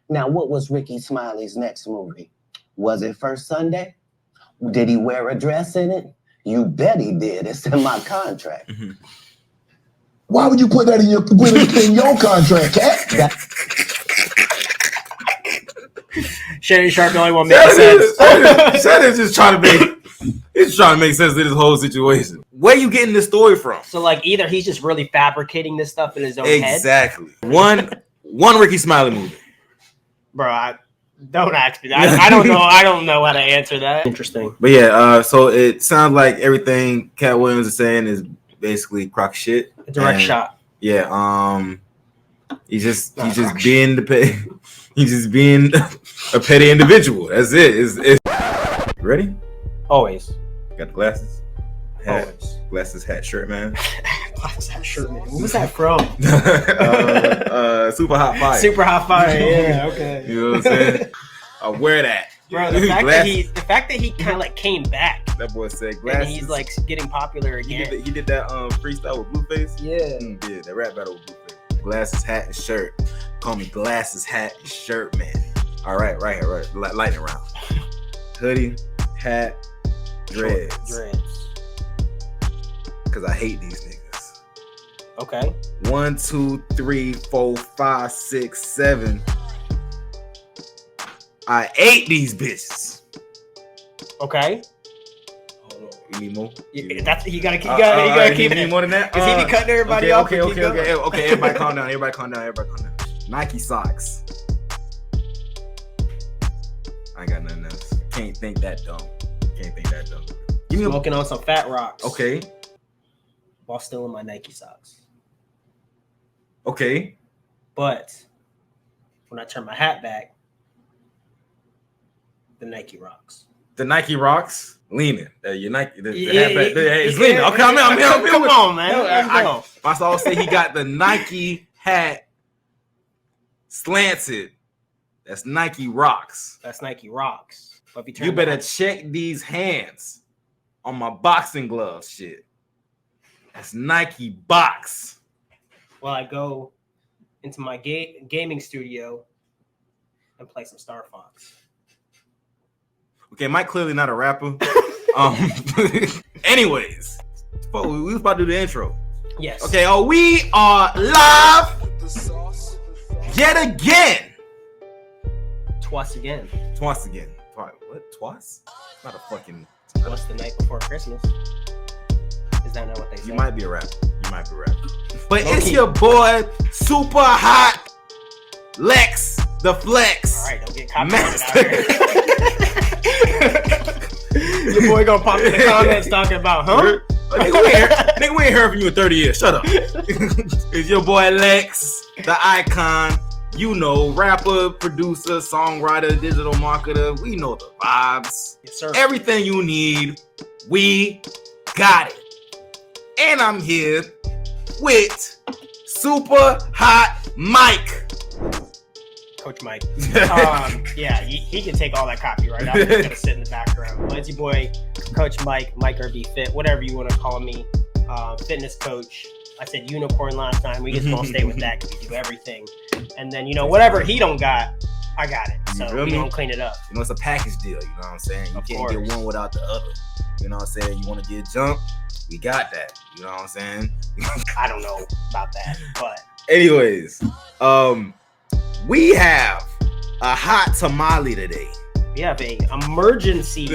Now, what was Ricky Smiley's next movie? Was it First Sunday? Did he wear a dress in it? You bet he did. It's in my contract. Why would you put that in your contract, Katt? Shannon Sharp, the only one making sense. Shannon's just trying to make sense of this whole situation. Where you getting this story from? So, like, either he's just really fabricating this stuff in his own head. Exactly. One Ricky Smiley movie. Bro, don't ask me that. I don't know. I don't know how to answer that. Interesting. But yeah, so it sounds like everything Katt Williams is saying is basically crock shit. A direct shot. Yeah. He's just being a petty individual. That's it. It's ready? Always. Got the glasses. Hat. Always. Glasses, hat, shirt, man. Glasses, hat, shirt, man. What was that from? Super Hot Fire. Super Hot Fire. Yeah. Okay. You know what I'm saying? I wear that. Bro, the fact that he kind of like came back. That boy said glasses. And he's like getting popular again. He did that freestyle with Blueface. Yeah. Yeah, that rap battle with Blueface. Glasses, hat, and shirt. Call me Glasses, hat, and shirt, man. All right, right here, right. Lightning round. Hoodie, hat, dreads. Because I hate these niggas. Okay. 1, 2, 3, 4, 5, 6, 7. I ate these bitches. Okay. Hold on. You need more? You gotta keep it. Need more than that? Because he be cutting everybody off. Okay. Everybody calm down. Everybody calm down. Nike socks. I ain't got nothing else. Can't think that dumb. Give me Smoking on some Fat Rocks. Okay. While still in my Nike socks. Okay. But when I turn my hat back, the Nike rocks. The Nike rocks. Leaning. Your Nike. Yeah, it's leaning. Okay, I'm here. Come on, man. I saw say he got the Nike hat slanted. That's Nike rocks. That's Nike rocks. But if you better check these hands on my boxing gloves shit. That's Nike box. Well, I go into my gaming studio and play some Star Fox. Okay, Mike clearly not a rapper. Anyways, we was about to do the intro. Yes. Okay. Oh, we are live yet again. Twice again. What? Twice? Not a fucking. Twice the night before Christmas. Is that not what they say? You might be a rapper. But it's your boy, super hot Lex the Flex. All right, don't get copyrighted out here. Your boy gonna pop in the comments talking about, huh? Nigga, we ain't heard from you in 30 years. Shut up. It's your boy Lex, the icon. You know, rapper, producer, songwriter, digital marketer. We know the vibes. Yes, sir. Everything you need, we got it. And I'm here with super hot Mike. Coach Mike. Yeah, he can take all that copyright. I'm just gonna sit in the background. Well, it's your boy, Coach Mike RB Fit, whatever you want to call me, fitness coach. I said unicorn last time. We just gonna stay with that because we do everything. And then whatever he don't got, I got it. So we gonna clean it up. It's a package deal. You know what I'm saying? You can't get one without the other. You know what I'm saying? You want to get jumped? We got that. You know what I'm saying? I don't know about that, but anyways, we have a hot tamale today. We have a emergency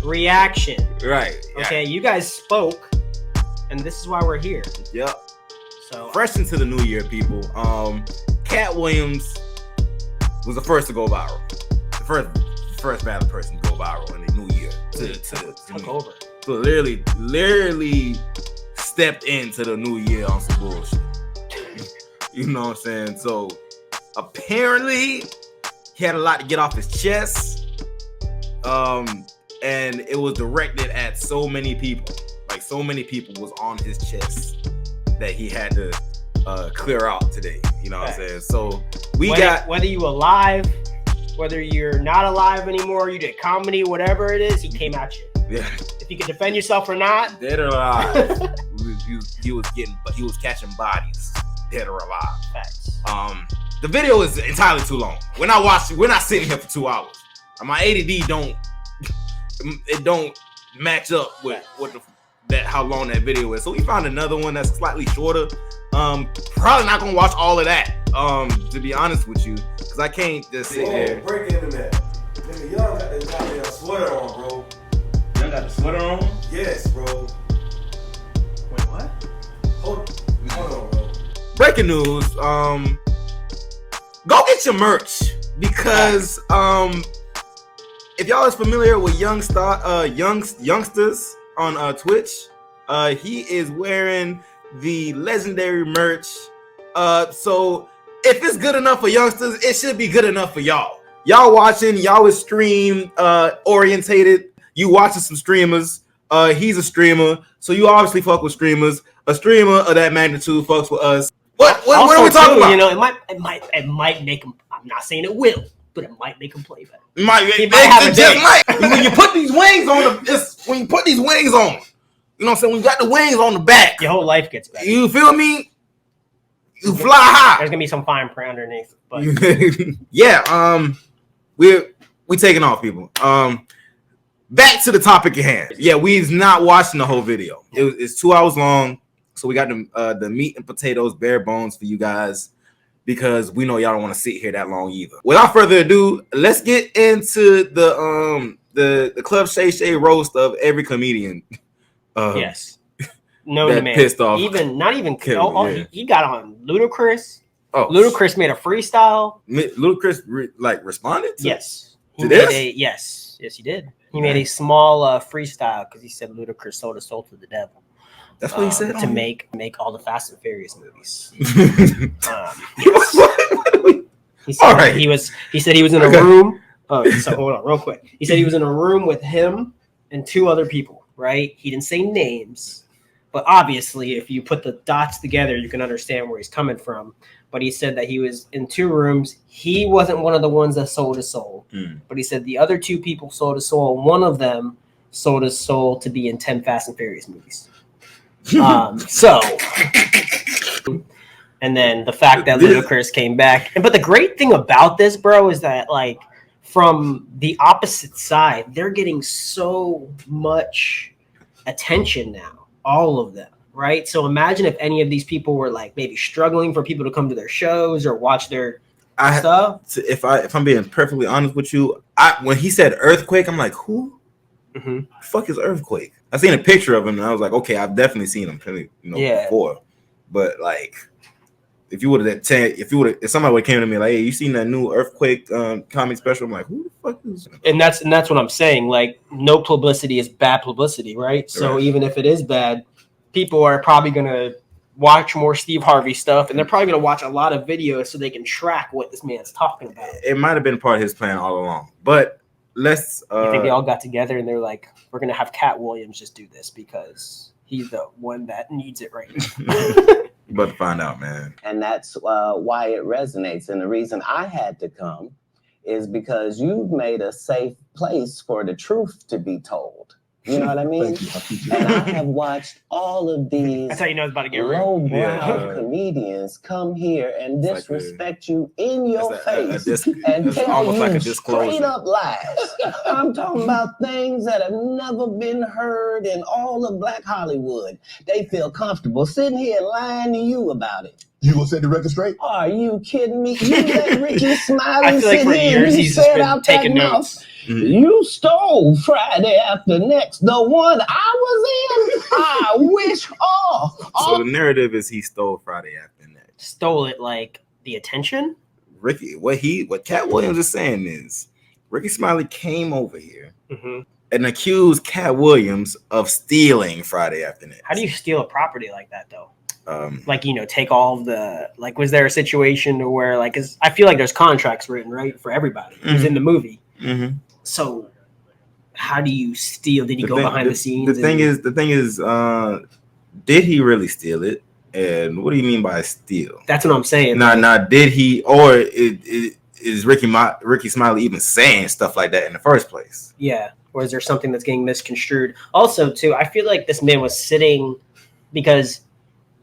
reaction. Right. Okay, you guys spoke, and this is why we're here. Yep. So fresh into the new year, people. Katt Williams was the first to go viral. The first bad person to go viral in the new year. Took over. So literally stepped into the new year on some bullshit. You know what I'm saying? So apparently he had a lot to get off his chest. And it was directed at so many people. Like so many people was on his chest that he had to clear out today. You know what I'm saying? So whether you alive, whether you're not alive anymore, you did comedy, whatever it is, he came at you. Yeah. If you could defend yourself or not. Dead or alive. he was catching bodies, dead or alive. Facts. the video is entirely too long. We're not sitting here for 2 hours. My ADD don't match up with how long that video is. So we found another one that's slightly shorter. Probably not gonna watch all of that. To be honest with you, because I can't just sit there. Break into that. Nigga, y'all got this goddamn sweater on, bro. Y'all got the sweater on? Yes, bro. Wait, what? Hold on, bro. Breaking news. Go get your merch because if y'all is familiar with youngsters on Twitch, he is wearing the legendary merch. So if it's good enough for youngsters, it should be good enough for y'all. Y'all watching, y'all is stream orientated. You watching some streamers. He's a streamer, so you obviously fuck with streamers. A streamer of that magnitude fucks with us. What are we talking about? You know, it might make him. I'm not saying it will, but it might make him play better. It might have a just day. might. When you put these wings on when you put these wings on, you know what I'm saying? When you got the wings on the back, Your whole life gets better. you feel me? You fly high. There's gonna be some fine print underneath, but Yeah, we taking off, people. Back to the topic at hand. Yeah, we's not watching the whole video. It's 2 hours long, so we got the meat and potatoes, bare bones for you guys, because we know y'all don't want to sit here that long either. Without further ado, let's get into the Club Shay roast of every comedian. yes, no that man. pissed off. Not even. Yeah. He got on Ludacris. Oh, Ludacris made a freestyle. Ludacris responded to Yes. To this? Yes, he did. He made a small freestyle because he said Ludacris sold his soul to the devil. That's what he said to make all the Fast and Furious movies. He said All right. he said he was in a room. So hold on, real quick. He said he was in a room with him and 2 other people. Right? He didn't say names, but obviously, if you put the dots together, you can understand where he's coming from. But he said that he was in 2 rooms. He wasn't one of the ones that sold his soul. But he said the other 2 people sold his soul. And one of them sold his soul to be in 10 Fast and Furious movies. And then the fact that Ludacris came back. But the great thing about this, bro, is that like from the opposite side, they're getting so much attention now. All of them. Right. So imagine if any of these people were like maybe struggling for people to come to their shows or watch their stuff. If I'm being perfectly honest with you, when he said earthquake, I'm like, who? The fuck is earthquake? I seen a picture of him and I was like, okay, I've definitely seen him, before. But like, if somebody would came to me like, hey, you seen that new earthquake comedy special? I'm like, who the fuck is? And that's what I'm saying. Like, no publicity is bad publicity, right? So even if it is bad, people are probably going to watch more Steve Harvey stuff, and they're probably going to watch a lot of videos so they can track what this man's talking about. It might have been part of his plan all along, but let's. I think they all got together and they're like, we're going to have Katt Williams just do this because he's the one that needs it right now. You're about to find out, man. And that's why it resonates. And the reason I had to come is because you've made a safe place for the truth to be told. You know what I mean? And I have watched all of these That's how you know it's about to get real. lowbrow comedians come here and disrespect you in your face and it's tell almost you like a disclosure. straight up lies. I'm talking about things that have never been heard in all of Black Hollywood. They feel comfortable sitting here lying to you about it. You gonna set the record straight? Are you kidding me? You let Ricky Smiley I feel like sit for here years and he he's just said been out taking that notes. mouth, you stole Friday After Next, the one I was in. I wish. So the narrative is he stole Friday After Next. Stole it like the attention. Ricky, what Katt Williams is saying is Ricky Smiley came over here and accused Katt Williams of stealing Friday After Next. How do you steal a property like that, though? Like, take all of the, like, was there a situation to where, like, 'cause I feel like there's contracts written, right, for everybody who's in the movie. So how do you steal? Did he go behind the scenes? The thing is, did he really steal it? And what do you mean by steal? That's what I'm saying. Now, did he, or is Ricky Smiley even saying stuff like that in the first place? Yeah. Or is there something that's getting misconstrued? Also, too, I feel like this man was sitting because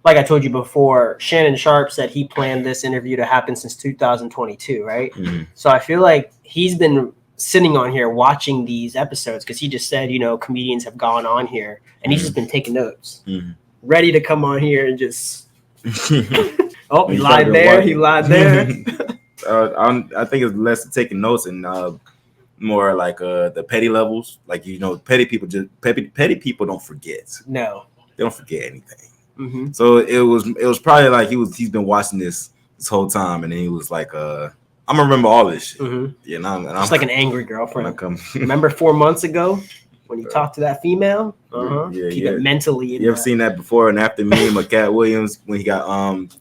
like I told you before, Shannon Sharp said he planned this interview to happen since 2022, right? Mhm. So I feel like he's been sitting on here watching these episodes because he just said, comedians have gone on here, and he's just been taking notes, ready to come on here and just. Oh, he lied there. He lied there. I think it's less taking notes and more like the petty levels. Like petty people don't forget. No, they don't forget anything. Mm-hmm. So it was probably like he's been watching this whole time, and then he was like, I'm gonna remember all this shit. Mm-hmm. Yeah, and I'm just like an angry girlfriend. Remember 4 months ago when you talked to that female? Keep it mentally. You ever seen that before and after meme of Katt Williams when he got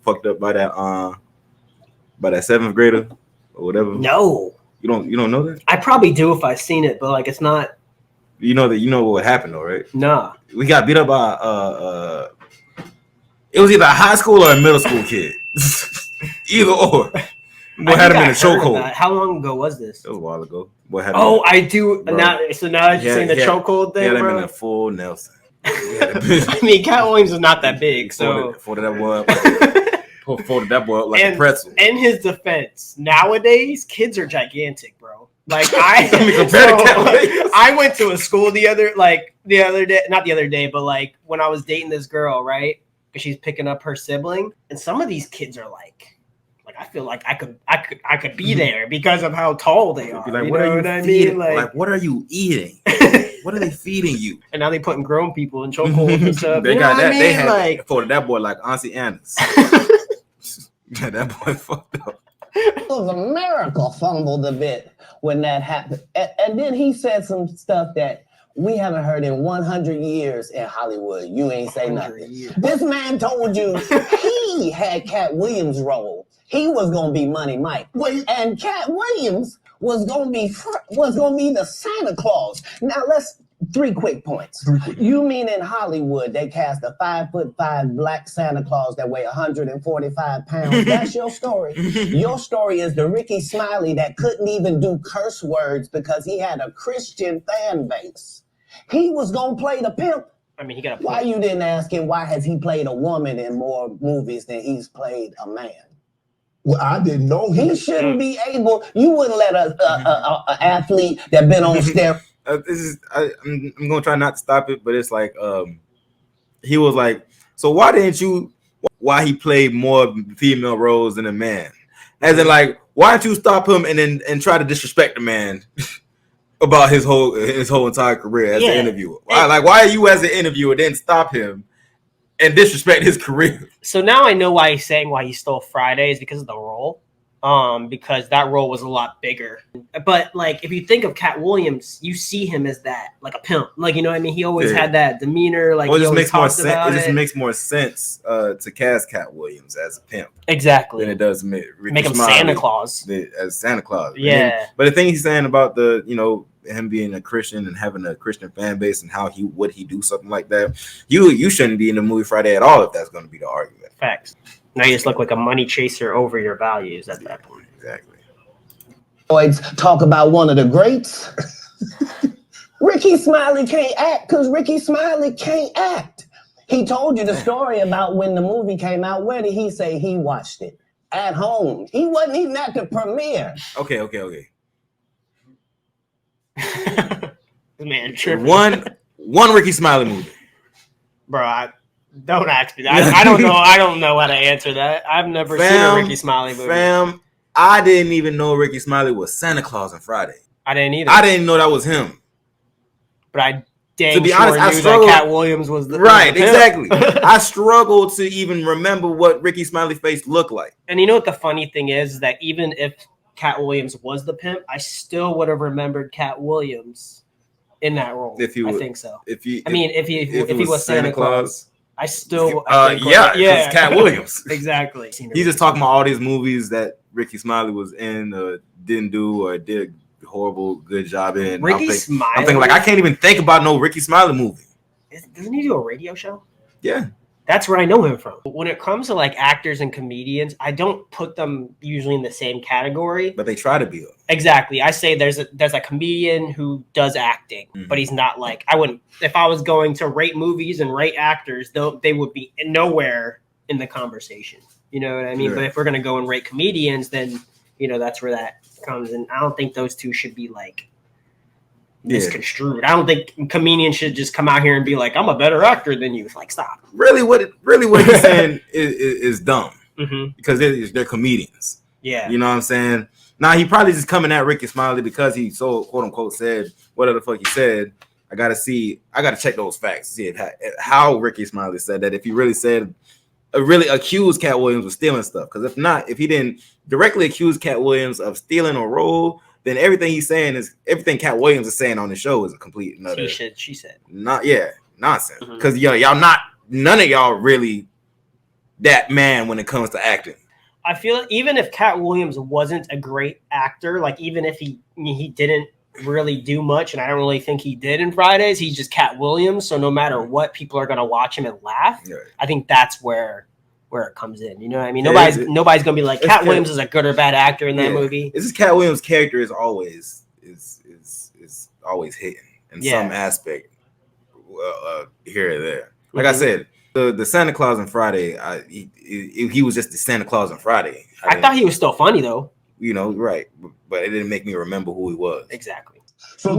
fucked up by that 7th grader or whatever? No. You don't know that? I probably do if I've seen it, but like it's not. You know what happened though, right? Nah. We got beat up by it was either a high school or a middle school kid. Either or. Boy had him in a chokehold. How long ago was this? It was a while ago. I do. Bro. Now that you're saying the chokehold thing, he had him bro. in a full Nelson. I mean, Katt Williams is not that big, so folded that boy up like a pretzel. In his defense, nowadays kids are gigantic, bro. Like I went to a school the other day, not the other day, but like when I was dating this girl, right? Because she's picking up her sibling, and some of these kids are like I feel like I could be there because of how tall they are. Like, what are you feeding? Like, what are you eating? What are they feeding you? And now they putting grown people in chokeholds and stuff. They got that. They had folded that boy like Auntie Anna's. That boy fucked up. It was a miracle, fumbled a bit when that happened. And then he said some stuff that we haven't heard in 100 years in Hollywood. You ain't say nothing. This man told you he had Katt Williams' role. He was gonna be Money Mike, and Katt Williams was gonna be the Santa Claus. Now let's 3 quick points. You mean in Hollywood they cast a 5'5" black Santa Claus that weigh 145 pounds? That's your story. Your story is the Ricky Smiley that couldn't even do curse words because he had a Christian fan base. He was gonna play the pimp. I mean, he got. Why you didn't ask him why has he played a woman in more movies than he's played a man? Well, I didn't know he shouldn't be able. You wouldn't let an athlete that been on steroids. I'm gonna try not to stop it, but it's like he was like, so why didn't you? Why he played more female roles than a man? As in, like, why didn't you stop him and try to disrespect the man about his whole entire career as an interviewer? Why you as an interviewer didn't stop him and disrespect his career? So now I know why he's saying why he stole Fridays, because of the role. Because that role was a lot bigger. But like, if you think of Katt Williams, you see him as that, like a pimp. Like, you know what I mean? He always had that demeanor. Like, it just makes more sense. It just makes more sense to cast Katt Williams as a pimp, exactly, than it does make him Santa Claus as Santa Claus. Yeah. But the thing he's saying about him being a Christian and having a Christian fan base and how would he do something like that? You shouldn't be in the movie Friday at all if that's going to be the argument. Facts. Now you just look like a money chaser over your values at that point. Exactly. Talk about one of the greats. Ricky Smiley can't act because Ricky Smiley can't act. He told you the story about when the movie came out. Where did he say he watched it? At home. He wasn't even at the premiere. Okay. Man, tripping. One Ricky Smiley movie. Bro, don't ask me that. I don't know. I don't know how to answer that. I've never seen a Ricky Smiley movie. Fam, I didn't even know Ricky Smiley was Santa Claus on Friday. I didn't either. I didn't know that was him. But I to be honest, I struggled. That Katt Williams was the right. Exactly. I struggled to even remember what Ricky Smiley's face looked like. And you know what the funny thing is that even if Katt Williams was the pimp, I still would have remembered Katt Williams in that role. I think so. If he was Santa Claus. I still, it's Katt Williams. Exactly. He's just talking about all these movies that Ricky Smiley was in, didn't do, or did a horrible good job in. Ricky Smiley. I'm thinking like I can't even think about no Ricky Smiley movie. Doesn't he do a radio show? Yeah. That's where I know him from. When it comes to like actors and comedians, I don't put them usually in the same category. But they try to be. Exactly. I say there's a comedian who does acting, but he's not like, I wouldn't, if I was going to rate movies and rate actors, they would be nowhere in the conversation. You know what I mean? Yeah. But if we're gonna go and rate comedians, then that's where that comes. And I don't think those two should be like misconstrued. I don't think comedians should just come out here and be like, I'm a better actor than you. It's like, stop. Really, what he's saying is dumb because they're comedians. Yeah. You know what I'm saying? Now he probably just coming at Ricky Smiley because he so quote unquote said whatever the fuck he said. I gotta check those facts. See how Ricky Smiley said that. If he really said, really accused Katt Williams of stealing stuff. Because if he didn't directly accuse Katt Williams of stealing a role, then everything Katt Williams is saying on the show is a complete another. She said. Nonsense. Because none of y'all really that man when it comes to acting. I feel like even if Katt Williams wasn't a great actor, like even if he didn't really do much, and I don't really think he did in Fridays, he's just Katt Williams. So no matter what, people are gonna watch him and laugh. Yeah. I think that's where it comes in. You know what I mean? Nobody's gonna be like Katt Williams is a good or bad actor in that movie. It's just Katt Williams' character is always always hitting in some aspect here or there. Like I said, the Santa Claus on Friday, he was just the Santa Claus on Friday. I thought he was still funny though. Right, but it didn't make me remember who he was. Exactly. So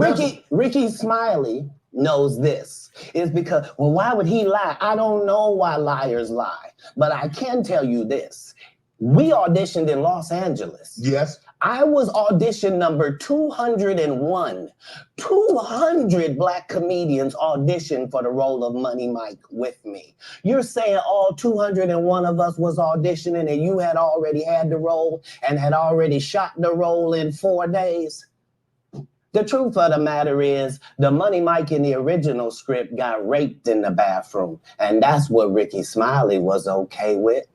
Ricky Smiley knows this. It's because, well, why would he lie? I don't know why liars lie, but I can tell you this. We auditioned in Los Angeles. Yes. I was audition number 201. 200 Black comedians auditioned for the role of Money Mike with me. You're saying all 201 of us was auditioning and you had already had the role and had already shot the role in 4 days? The truth of the matter is the Money Mike in the original script got raped in the bathroom. And that's what Ricky Smiley was okay with.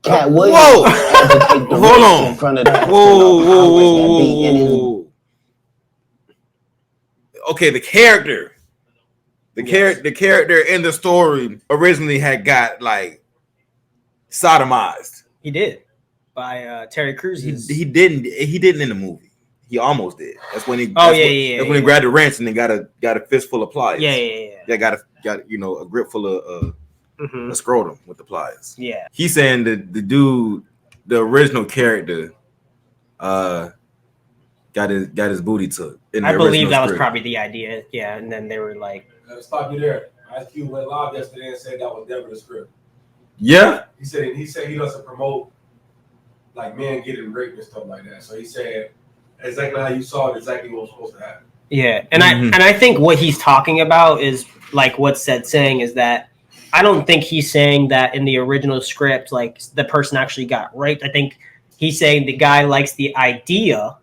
Katt Williams had to take the hold on in front of that. Whoa. Okay, the character in the story originally had got like sodomized. He did by Terry Crews. He didn't in the movie. He almost did. That's when he. When he grabbed the wrench and then got a fistful of pliers. Yeah. Got a grip full of a scrotum with the pliers. Yeah. He's saying that the dude, the original character, got his booty took. I believe that was probably the idea. Yeah, and then they were like, "Stop you there." Ice Cube went live yesterday and said that was never the script. Yeah. He said he doesn't promote like men getting raped and stuff like that. So he said exactly how you saw it, exactly what was supposed to happen. Yeah, and I think what he's talking about is like what's saying is that I don't think he's saying that in the original script, like the person actually got raped. I think he's saying the guy likes the idea.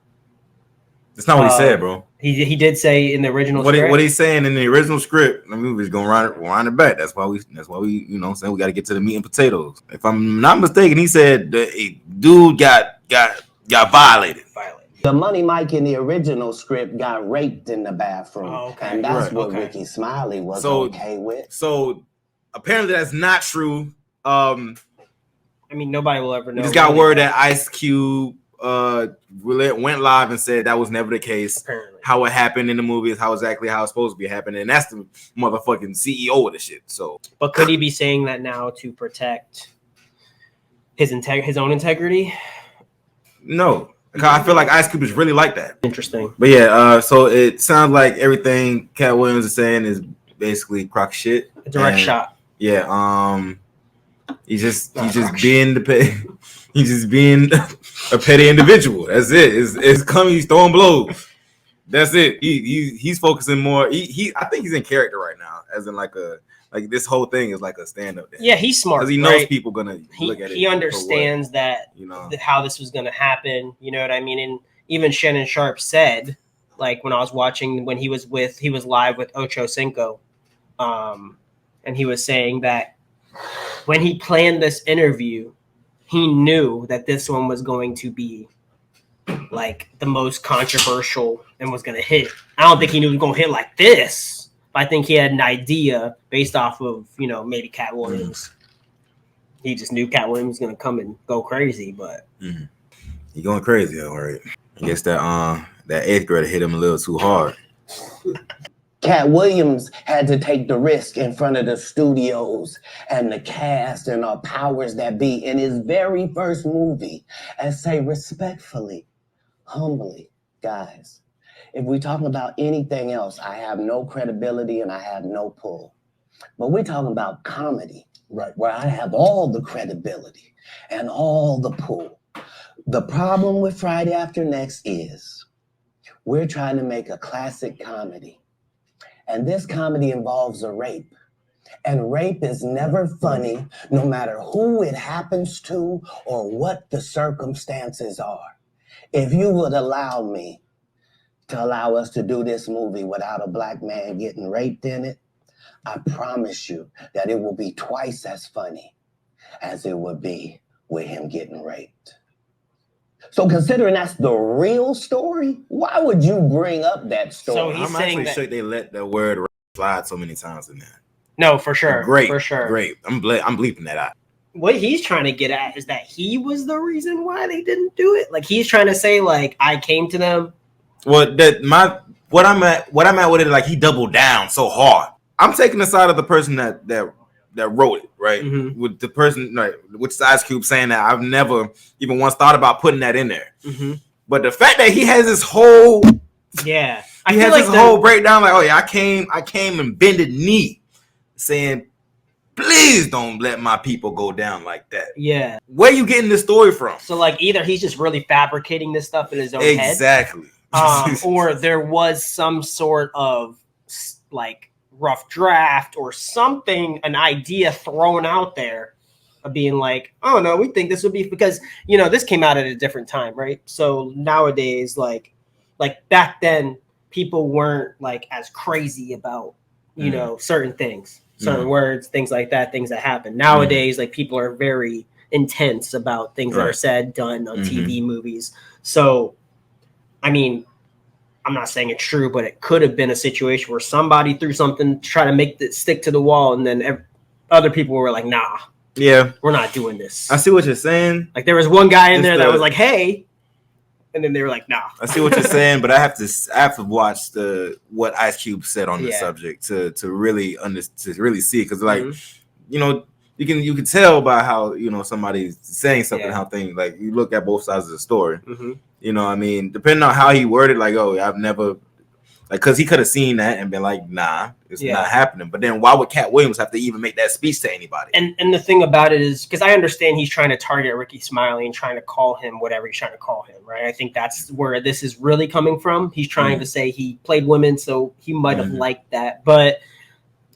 That's not what he said, bro. He did say in the original script. What he's saying in the original script, I mean, we're just gonna wind it back. That's why we saying we got to get to the meat and potatoes. If I'm not mistaken, he said the dude got violated. The Money Mike in the original script got raped in the bathroom. And that's what Ricky Smiley was okay with. So apparently that's not true. I mean, nobody will ever know. We just got word that Ice Cube went live and said that was never the case. Apparently. How it happened in the movie is how it's supposed to be happening, and that's the motherfucking CEO of the shit. So, but could he be saying that now to protect his own integrity? No, I feel like Ice Cube is really like that. Interesting. But yeah, so it sounds like everything Katt Williams is saying is basically crock shit. A direct shot. Yeah. He's just being he's just being a petty individual. That's it. It's coming. He's throwing blows. That's it. He's focusing more. I think he's in character right now, as in like this whole thing is like a stand up. Yeah, he's smart because he knows people gonna look at it. He understands that how this was gonna happen. You know what I mean? And even Shannon Sharp said, like when I was watching when he was live with Ocho Cinco, and he was saying that when he planned this interview, he knew that this one was going to be like the most controversial and was going to hit. I don't think he knew it was going to hit like this. But I think he had an idea based off of, maybe Katt Williams. He just knew Katt Williams was going to come and go crazy, but he going crazy, all right. I guess that 8th grader hit him a little too hard. Katt Williams had to take the risk in front of the studios and the cast and our powers that be in his very first movie and say respectfully, humbly, guys, if we're talking about anything else, I have no credibility and I have no pull. But we're talking about comedy, right, where I have all the credibility and all the pull. The problem with Friday After Next is we're trying to make a classic comedy. And this comedy involves a rape. And rape is never funny, no matter who it happens to or what the circumstances are. If you would allow me to allow us to do this movie without a black man getting raped in it, I promise you that it will be twice as funny as it would be with him getting raped. So considering that's the real story, why would you bring up that story? So he's I'm saying actually that shook they let that word slide so many times in there. no, for sure, Great, for sure. great. I'm bleeping that out. What he's trying to get at is that he was the reason why they didn't do it. Like he's trying to say, like I came to them. Well, what I'm at with it, like he doubled down so hard. I'm taking the side of the person that wrote it, right? Mm-hmm. With the person, right, which is Ice Cube saying that I've never even once thought about putting that in there. Mm-hmm. But the fact that he has this whole whole breakdown, like, oh yeah, I came and bended knee, saying, please don't let my people go down like that. Yeah. Where you getting this story from? So like either he's just really fabricating this stuff in his own head. Exactly. Or there was some sort of like rough draft or something, an idea thrown out there of being like, oh no, we think this would be, because this came out at a different time, right? So nowadays, like back then, people weren't like as crazy about certain things, certain words, things like that, things that happen. Nowadays, like people are very intense about things that are said, done on TV, movies. So I mean, I'm not saying it's true, but it could have been a situation where somebody threw something to try to make it stick to the wall, and then other people were like, nah, we're not doing this. I see what you're saying. Like there was one guy in there that was like, hey, and then they were like, nah. I see what you're saying, but I have to watch what Ice Cube said on the subject to really see, because like you can tell by how somebody's saying something, how things, like you look at both sides of the story. I mean, depending on how he worded, like, oh, I've never, like, because he could have seen that and been like, nah, it's not happening. But then why would Katt Williams have to even make that speech to anybody? And the thing about it is, because I understand he's trying to target Ricky Smiley and trying to call him whatever he's trying to call him, right? I think that's where this is really coming from. He's trying to say he played women, so he might have liked that. But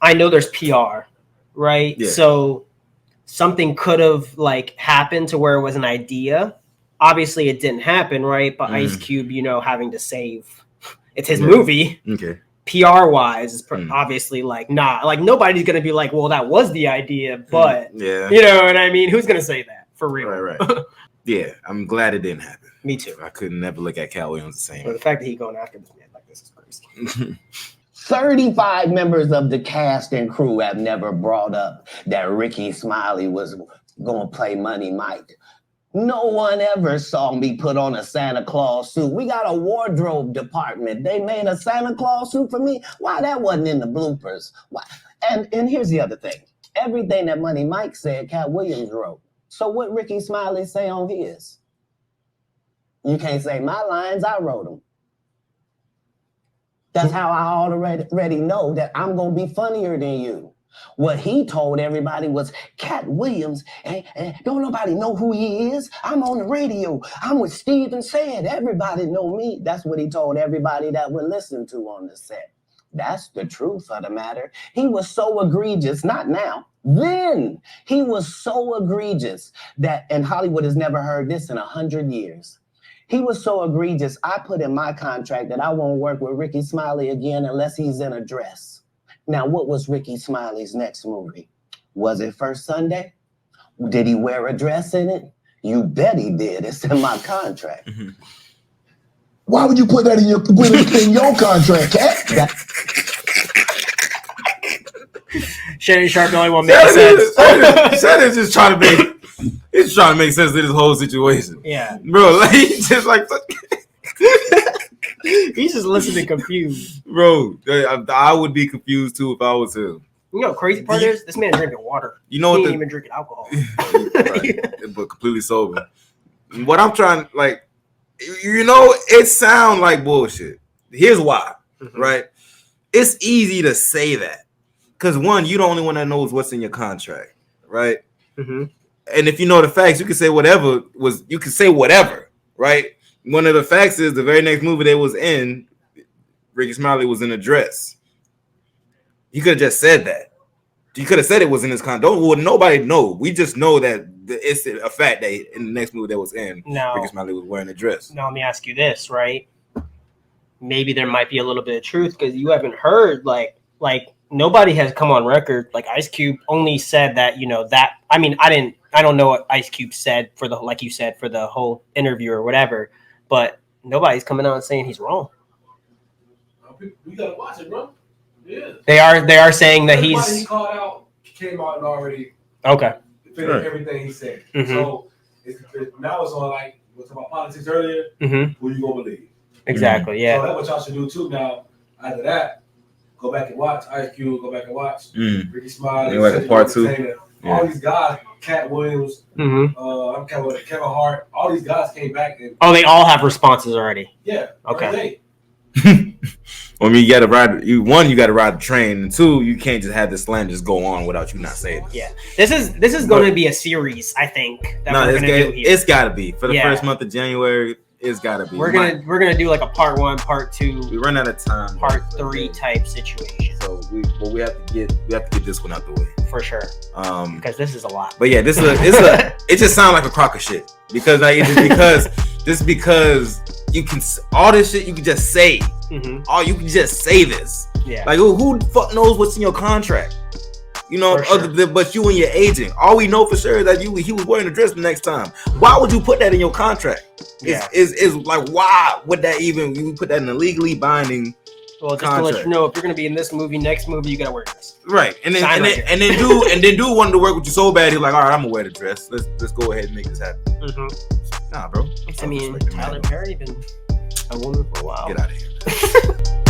I know there's PR, right? Yeah. So something could have like happened to where it was an idea. Obviously, it didn't happen, right? But Ice Cube, having to save, it's his movie. Okay. PR wise, is obviously like, nah, like nobody's gonna be like, well, that was the idea, but you know what I mean? Who's gonna say that for real? Right. Yeah, I'm glad it didn't happen. Me too. I could never look at Katt Williams the same. But the fact that he's going after this man like this is crazy. 35 members of the cast and crew have never brought up that Ricky Smiley was gonna play Money Mike. No one ever saw me put on a Santa Claus suit. We got a wardrobe department. They made a Santa Claus suit for me. Why that wasn't in the bloopers? Why? And here's the other thing. Everything that Money Mike said, Katt Williams wrote. So what Ricky Smiley say on his? You can't say my lines, I wrote them. That's how I already know that I'm going to be funnier than you. What he told everybody was, Katt Williams, don't nobody know who he is. I'm on the radio. I'm with Steven Said. Everybody know me. That's what he told everybody that would listen to on the set. That's the truth of the matter. He was so egregious, not now. Then he was so egregious that, and Hollywood has never heard this in 100 years. He was so egregious, I put in my contract that I won't work with Ricky Smiley again unless he's in a dress. Now, what was Ricky Smiley's next movie? Was it First Sunday? Did he wear a dress in it? You bet he did. It's in my contract. Why would you put that in your contract, Katt? Shay Sharp, the only one making sense. Shay is just trying to make sense of this whole situation. Yeah, bro, like just like. He's just listening confused. Bro, I would be confused too if I was him. You know, crazy part is this man drinking water. You know he what? ain't even drinking alcohol. Right, but completely sober. What I'm trying, like, you know, it sounds like bullshit. Here's why, right? It's easy to say that because one, you're the only one that knows what's in your contract, right? And if you know the facts, you can say whatever you can say whatever, right? One of the facts is the very next movie they was in, Ricky Smiley was in a dress. He could have just said that. He could have said it was in his contract. Well, nobody know. We just know that it's a fact that in the next movie that was in, Ricky Smiley was wearing a dress. Now let me ask you this, right? Maybe there might be a little bit of truth because you haven't heard like nobody has come on record. Like Ice Cube only said that, you know, that I mean, I don't know what Ice Cube said for the, like you said, for the whole interview or whatever, but nobody's coming out and saying he's wrong. We gotta watch it, bro. Yeah. They are saying that Everybody he called out came out and already finished everything he said. So now it's on, like we were talking about politics earlier. Who you gonna believe? Exactly. Yeah. So that's what y'all should do too. Now, after that, go back and watch Ice Cube. Go back and watch Ricky Smiley. Like part 2. All these guys, Katt Williams, Kevin Hart. All these guys came back and they all have responses already. Yeah. Okay. I mean, you got to ride. You got to ride the train, and 2, you can't just have this slam just go on without you not saying it. Yeah, this is going to be a series, I think. That we're gonna do here. It's got to be for the first month of January. It's got to be. We're gonna do like a part 1, part 2. We run out of time. Part 3 type situation. So we have to get this one out the way for sure. Because this is a lot. But yeah, it just sounds like a crock of shit because because you can all this shit you can just say. Oh, you can just say this. Yeah. Like who the fuck knows what's in your contract? You know, but you and your agent. All we know for sure is that he was wearing a dress the next time. Why would you put that in your contract? Is like, why would that even you put that in a legally binding just contract? To let you know, if you're gonna be in this movie, next movie, you gotta wear this. Right. And then do wanted to work with you so bad, he's like, all right, I'm gonna wear the dress. Let's go ahead and make this happen. Nah, bro. I mean, Tyler Perry been a woman for a while. Get out of here.